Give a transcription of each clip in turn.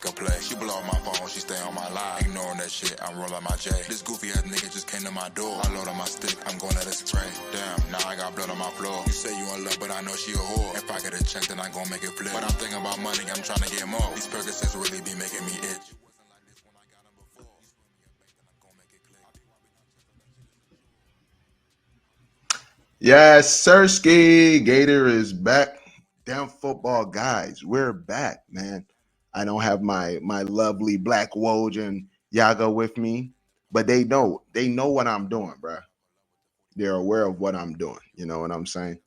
Go play. She blow up my phone, she stay on my line. Ignoring that shit, I'm rolling my J. This goofy ass nigga just came to my door. I load on my stick, I'm gonna let it spray. Damn, now I got blood on my floor. You say you in love, but I know she a whore. If I get a check, then I gon' make it flip. But I'm thinking about money, I'm trying to get more. These Percocets really be making me itch. Yes, Sirski Gator is back. Damn football guys, we're back, man. I don't have my lovely Black Woj and Yaga with me, but they know what I'm doing, bruh. They're aware of what I'm doing. You know what I'm saying?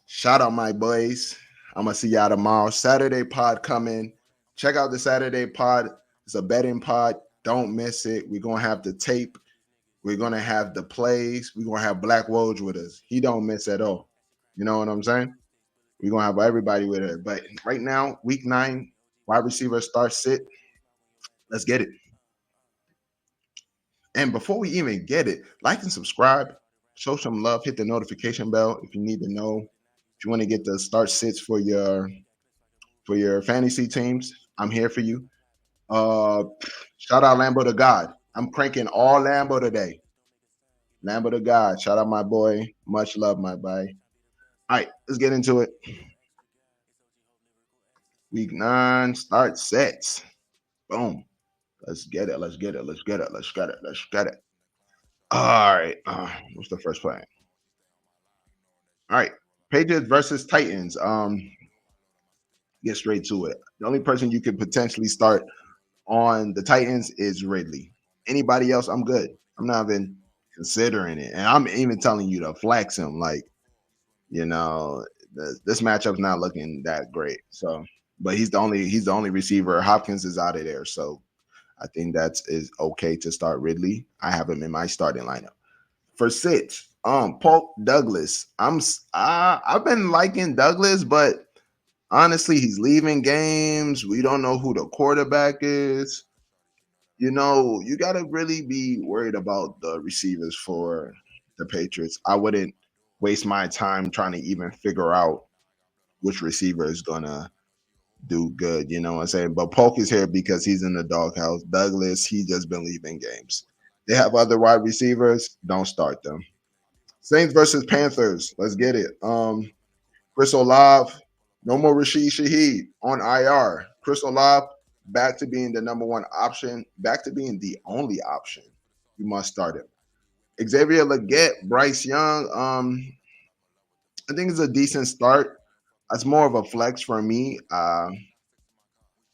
Shout out my boys. I'm gonna see y'all tomorrow. Saturday pod coming. Check out the Saturday pod. It's a betting pod. Don't miss it. We're gonna have the tape. We're gonna have the plays. We're gonna have Black Woj with us. He don't miss at all. You know what I'm saying? We're gonna have everybody with it. But right now, week 9, wide receiver start sit. Let's get it. And before we even get it, like and subscribe, show some love, hit the notification bell if you need to know. If you want to get the start sits for your fantasy teams, I'm here for you. Uh Shout out Lambo to God. I'm cranking all Lambo today. Lambo to God. Shout out my boy. Much love, my boy. All right, let's get into it. Week 9, start sets. Boom. Let's get it. Let's get it. Let's get it. Let's get it. Let's get it. All right. What's the first play? All right. Patriots versus Titans. Get straight to it. The only person you could potentially start on the Titans is Ridley. Anybody else, I'm good. I'm not even considering it. And I'm even telling you to flex him. Like, you know, this matchup's not looking that great. So, but he's the only receiver. Hopkins is out of there. So I think that is okay to start Ridley. I have him in my starting lineup. For six, Polk Douglas. I've been liking Douglas, but honestly, he's leaving games. We don't know who the quarterback is. You know, you got to really be worried about the receivers for the Patriots. I wouldn't waste my time trying to even figure out which receiver is gonna do good. You know what I'm saying? But Polk is here because he's in the doghouse. Douglas, he just been leaving games. They have other wide receivers. Don't start them. Saints versus Panthers. Let's get it. Chris Olave, no more Rashid Shaheed on IR. Chris Olave back to being the number one option, back to being the only option. You must start him. Xavier Leggett, Bryce Young. I think it's a decent start. It's more of a flex for me. I'm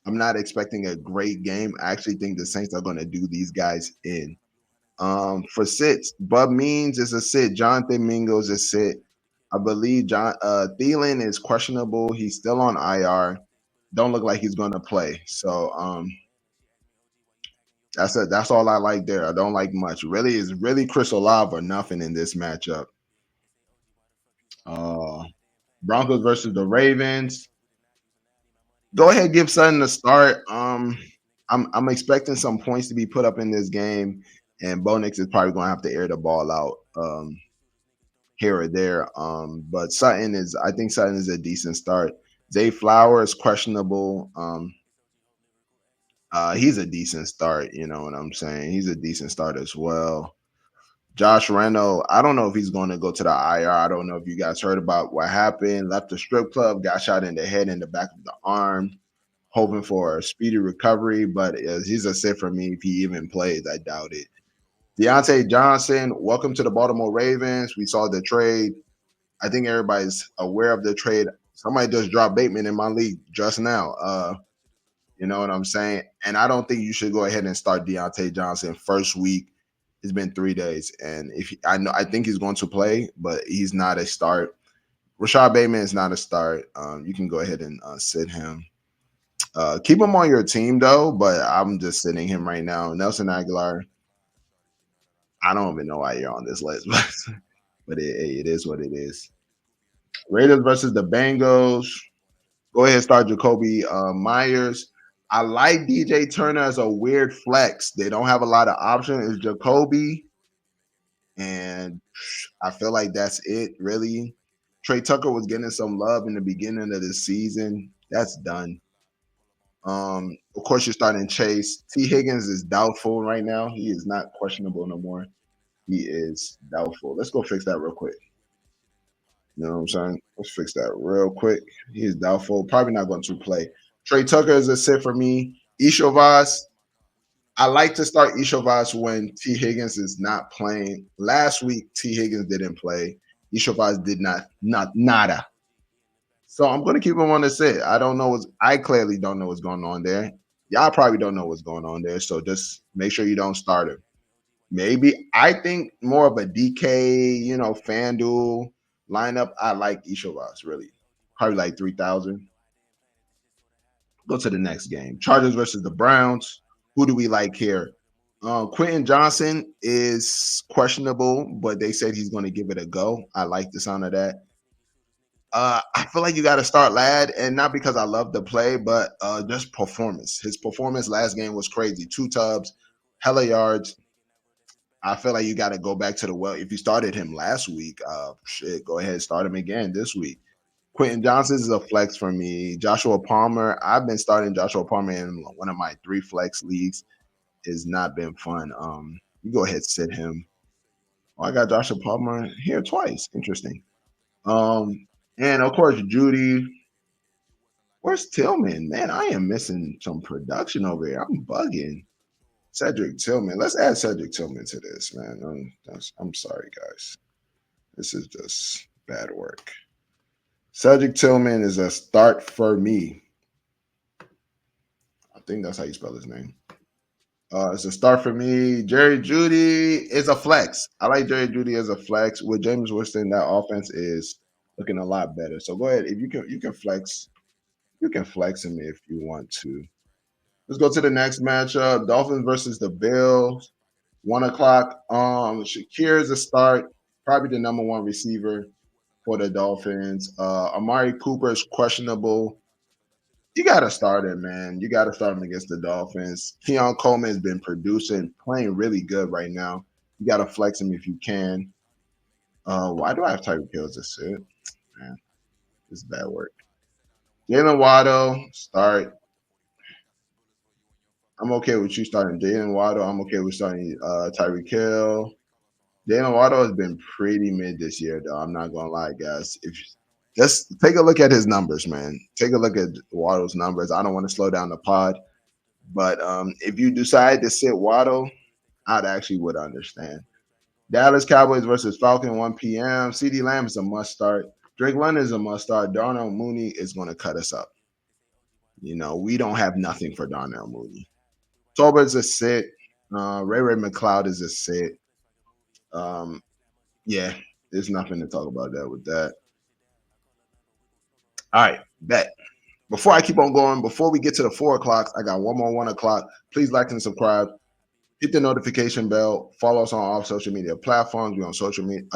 not expecting a great game. I actually think the Saints are going to do these guys in. For sits, Bub Means is a sit. Jonathan Mingo is a sit. I believe John Thielen is questionable. He's still on IR. Don't look like he's going to play. So that's it. That's all I like there. I don't like much. Really, is really Chris Olave or nothing in this matchup. Uh, Broncos versus the Ravens. Go ahead, give Sutton a start. I'm expecting some points to be put up in this game, and Bo Nix is probably going to have to air the ball out here or there. But Sutton is, I think Sutton is a decent start. Zay Flower is questionable. He's a decent start. You know what I'm saying? He's a decent start as well. Josh Reynolds, I don't know if he's going to go to the IR. I don't know if you guys heard about what happened. Left the strip club, got shot in the head and the back of the arm, hoping for a speedy recovery. But he's a sit for me if he even plays. I doubt it. Deontay Johnson, welcome to the Baltimore Ravens. We saw the trade. I think everybody's aware of the trade. Somebody just dropped Bateman in my league just now. You know what I'm saying? And I don't think you should go ahead and start Deontay Johnson first week. It's been 3 days, and I think he's going to play, but he's not a start. Rashad Bateman is not a start. You can go ahead and sit him. Keep him on your team though, but I'm just sitting him right now. Nelson Aguilar. I don't even know why you're on this list, but it is what it is. Raiders versus the Bengals. Go ahead, start Jacoby Myers. I like DJ Turner as a weird flex. They don't have a lot of options. It's Jacoby, and I feel like that's it, really. Trey Tucker was getting some love in the beginning of the season. That's done. Of course, you're starting Chase. T. Higgins is doubtful right now. He is not questionable no more. He is doubtful. Let's go fix that real quick. You know what I'm saying? Let's fix that real quick. He is doubtful. Probably not going to play. Trey Tucker is a sit for me. Ishovaz. I like to start Ishovaz when T. Higgins is not playing. Last week, T. Higgins didn't play. Ishovaz did not nada. So I'm gonna keep him on the sit. I clearly don't know what's going on there. Y'all probably don't know what's going on there. So just make sure you don't start him. Maybe I think more of a DK, FanDuel lineup. I like Ishovaz really. Probably like 3,000. Go to the next game. Chargers versus the Browns. Who do we like here? Quentin Johnson is questionable, but they said he's going to give it a go. I like the sound of that. I feel like you got to start Lad, and not because I love the play, but just performance. His performance last game was crazy. 2 tubs, hella yards. I feel like you got to go back to the well. If you started him last week, go ahead and start him again this week. Quentin Johnson is a flex for me. Joshua Palmer, I've been starting Joshua Palmer in one of my 3 flex leagues. It's not been fun. You go ahead and sit him. Oh, I got Joshua Palmer here twice. Interesting. And of course, Judy. Where's Tillman? Man, I am missing some production over here. I'm bugging. Cedric Tillman. Let's add Cedric Tillman to this, man. I'm sorry, guys. This is just bad work. Cedric Tillman is a start for me. I think that's how you spell his name. It's a start for me. Jerry Judy is a flex. I like Jerry Judy as a flex. With James Winston, that offense is looking a lot better. So go ahead. If you can flex, you can flex him if you want to. Let's go to the next matchup. Dolphins versus the Bills. 1:00. Shakir is a start. Probably the number 1 receiver for the Dolphins. Amari Cooper is questionable. You got to start him, man. You got to start him against the Dolphins. Keon Coleman has been producing, playing really good right now. You got to flex him if you can. Why do I have Tyreek Hill as a sit? Man, this is bad work. Jalen Waddle, start. I'm okay with you starting Jalen Waddle. I'm okay with starting Tyreek Hill. Jalen Waddle has been pretty mid this year, though. I'm not gonna lie, guys. If just take a look at his numbers, man. Take a look at Waddle's numbers. I don't want to slow down the pod, but if you decide to sit Waddle, I'd actually would understand. Dallas Cowboys versus Falcon, 1 p.m. CeeDee Lamb is a must start. Drake London is a must start. Darnell Mooney is going to cut us up. We don't have nothing for Darnell Mooney. Tolbert's a sit. Ray McLeod is a sit. Yeah, there's nothing to talk about that with that. All right, bet. Before I keep on going, before we get to the 4 o'clock, I got one more 1 o'clock. Please like and subscribe. Hit the notification bell. Follow us on all social media platforms. We're on social media.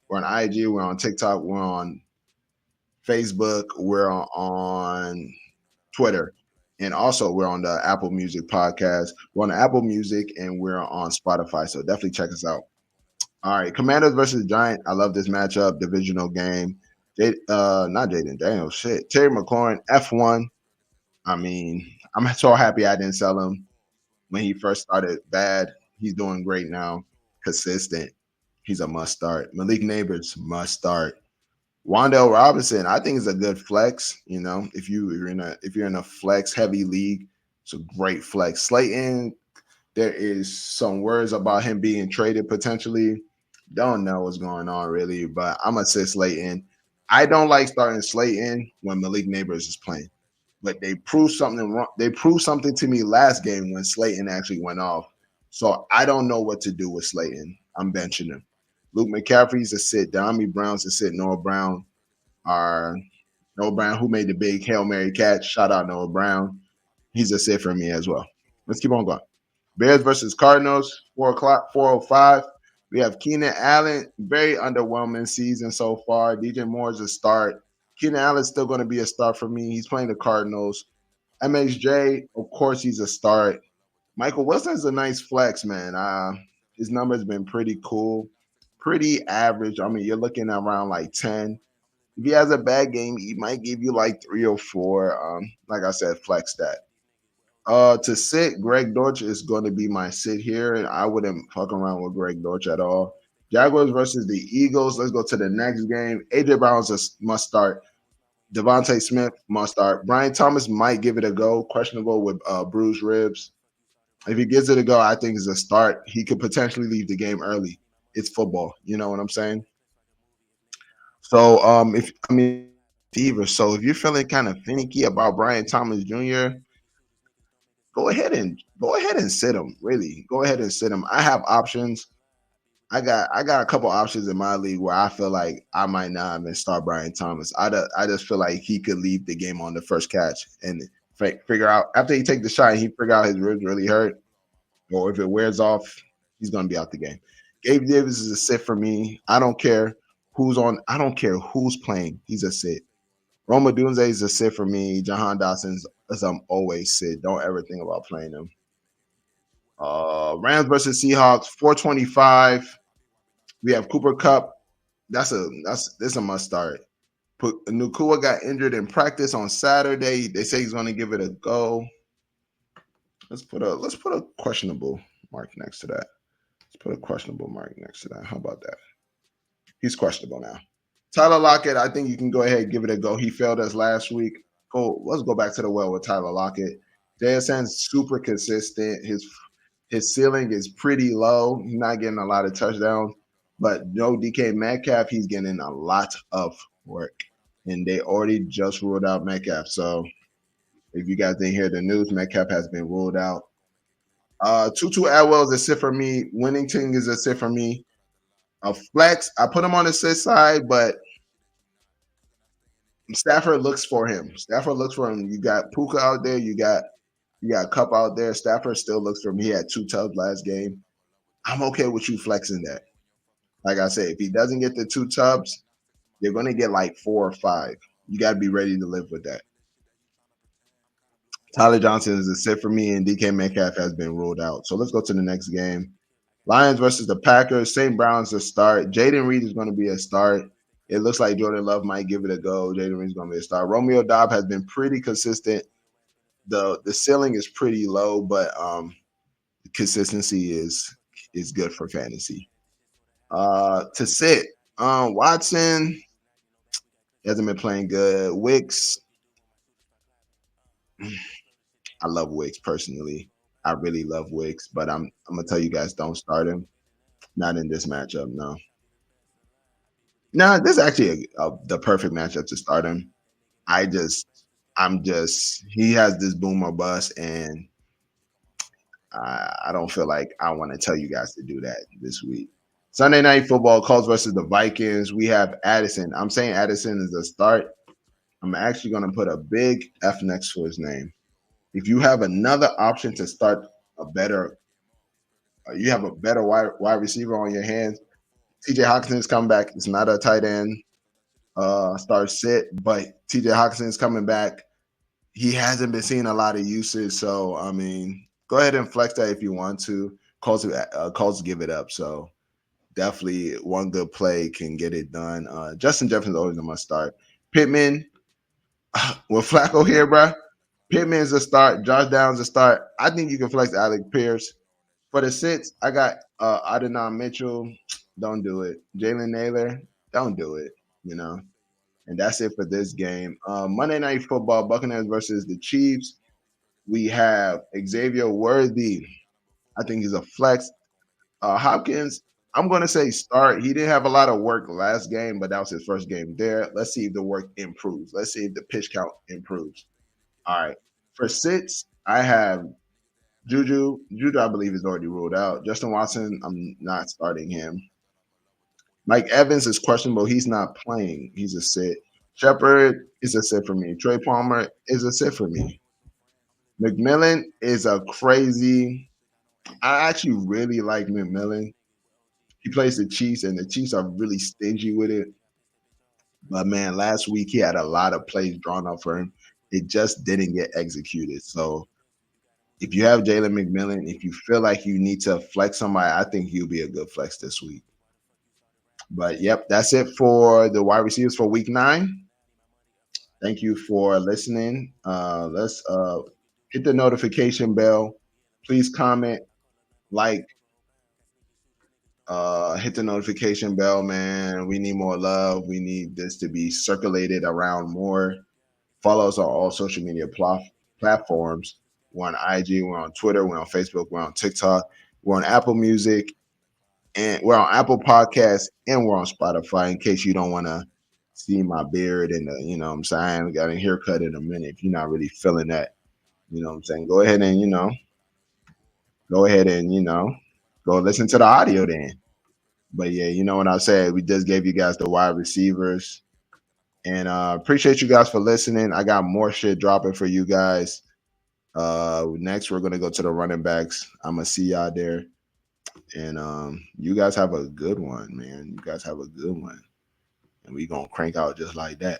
We're on IG. We're on TikTok. We're on Facebook. We're on Twitter. And also, we're on the Apple Music podcast. We're on Apple Music, and we're on Spotify. So definitely check us out. All right, Commanders versus Giant. I love this matchup. Divisional game. Not Jaden Daniels. Shit. Terry McLaurin, F1. I mean, I'm so happy I didn't sell him when he first started bad. He's doing great now. Consistent. He's a must start. Malik Neighbors, must start. Wan'Dale Robinson, I think is a good flex. If you're in a flex heavy league, it's a great flex. Slayton, there is some words about him being traded potentially. Don't know what's going on really, but I'm gonna say Slayton. I don't like starting Slayton when Malik Neighbors is playing, but they proved something wrong. They proved something to me last game when Slayton actually went off. So I don't know what to do with Slayton. I'm benching him. Luke McCaffrey's a sit. De'Ami Brown's a sit. Noah Brown, who made the big Hail Mary catch. Shout out Noah Brown. He's a sit for me as well. Let's keep on going. Bears versus Cardinals, 4:00, 4:05. We have Keenan Allen, very underwhelming season so far. DJ Moore's a start. Keenan Allen's still going to be a start for me. He's playing the Cardinals. MHJ, of course, he's a start. Michael Wilson's a nice flex, man. His number's been pretty cool, pretty average. I mean, you're looking around like 10. If he has a bad game, he might give you like 3 or 4. Like I said, flex that. To sit, Greg Dortch is going to be my sit here, and I wouldn't fuck around with Greg Dortch at all. Jaguars versus the Eagles. Let's go to the next game. AJ Brown's a must start. Devontae Smith must start. Brian Thomas might give it a go. Questionable with bruised ribs. If he gives it a go, I think it's a start. He could potentially leave the game early. It's football. You know what I'm saying? So, if I mean, fever. So if you're feeling kind of finicky about Brian Thomas Jr., go ahead and sit him. Really, go ahead and sit him. I have options. I got a couple options in my league where I feel like I might not even start Brian Thomas. I just feel like he could leave the game on the first catch and figure out after he take the shot and he figure out his ribs really hurt, or if it wears off, he's gonna be out the game. Gabe Davis is a sit for me. I don't care who's on. I don't care who's playing. He's a sit. Roma Dunze is a sit for me. Jahan Dawson's as I'm always sit. Don't ever think about playing him. Rams versus Seahawks, 425. We have Cooper Cup. This a must start. Nukua got injured in practice on Saturday. They say he's going to give it a go. Let's put a questionable mark next to that. Let's put a questionable mark next to that. How about that? He's questionable now. Tyler Lockett, I think you can go ahead and give it a go. He failed us last week. Let's go back to the well with Tyler Lockett. JSN's super consistent. His ceiling is pretty low. He's not getting a lot of touchdowns. But no DK Metcalf, he's getting a lot of work. And they already just ruled out Metcalf. So if you guys didn't hear the news, Metcalf has been ruled out. Tutu Atwell is a sit for me. Winnington is a sit for me. A flex, I put him on the sit side, but Stafford looks for him. Stafford looks for him. You got Puka out there. You got Cup out there. Stafford still looks for him. He had 2 tubs last game. I'm okay with you flexing that. Like I said, if he doesn't get the 2 tubs, you're going to get like 4 or 5. You got to be ready to live with that. Tyler Johnson is a sit for me, and DK Metcalf has been ruled out. So let's go to the next game. Lions versus the Packers. St. Brown's a start. Jaden Reed is going to be a start. It looks like Jordan Love might give it a go. Jaden Reed is going to be a start. Romeo Doubs has been pretty consistent. The ceiling is pretty low, but consistency is good for fantasy. To sit, Watson hasn't been playing good. Wicks, I love Wicks personally. I really love Wicks, but I'm gonna tell you guys, don't start him. Not in this matchup, no. No, this is actually the perfect matchup to start him. He has this boom or bust, and I don't feel like I want to tell you guys to do that this week. Sunday Night Football, Colts versus the Vikings. We have Addison. I'm saying Addison is a start. I'm actually going to put a big F next to his name. If you have another option to start you have a better wide receiver on your hands. TJ Hawkinson's coming back. It's not a tight end start sit, but TJ Hawkinson's coming back. He hasn't been seeing a lot of usage, so I mean, go ahead and flex that if you want to. Calls give it up, so definitely one good play can get it done. Justin Jefferson's always a must start. Pittman with Flacco here, bro. Pittman's a start. Josh Downs a start. I think you can flex Alec Pierce. For the sits, I got Adonai Mitchell. Don't do it. Jalen Naylor. Don't do it. You know. And that's it for this game. Monday Night Football, Buccaneers versus the Chiefs. We have Xavier Worthy. I think he's a flex. Hopkins, I'm going to say start. He didn't have a lot of work last game, but that was his first game there. Let's see if the work improves. Let's see if the pitch count improves. All right. For sits, I have Juju. Juju, I believe, is already ruled out. Justin Watson, I'm not starting him. Mike Evans is questionable. He's not playing. He's a sit. Shepard is a sit for me. Trey Palmer is a sit for me. McMillan is a crazy. I actually really like McMillan. He plays the Chiefs, and the Chiefs are really stingy with it. But man, last week he had a lot of plays drawn up for him. It just didn't get executed. So if you have Jalen McMillan, if you feel like you need to flex somebody, I think he'll be a good flex this week. But yep, that's it for the wide receivers for week 9. Thank you for listening. hit the notification bell. Please comment, like, hit the notification bell, man. We need more love. We need this to be circulated around more. Follow us on all social media platforms. We're on IG, we're on Twitter, we're on Facebook, we're on TikTok, we're on Apple Music, and we're on Apple Podcasts, and we're on Spotify. In case you don't want to see my beard and you know what I'm saying, I got a haircut in a minute. If you're not really feeling that, you know what I'm saying, go ahead and go listen to the audio then. But yeah, you know what I said. We just gave you guys the wide receivers, and appreciate you guys for listening. I got more shit dropping for you guys. Next, we're gonna go to the running backs. I'm gonna see y'all there, and you guys have a good one, man. You guys have a good one, and we gonna crank out just like that.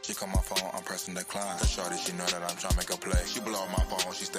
She call my phone, I'm pressing decline. The shorty, she know that I'm trying to make a play. She blow up my phone, she stay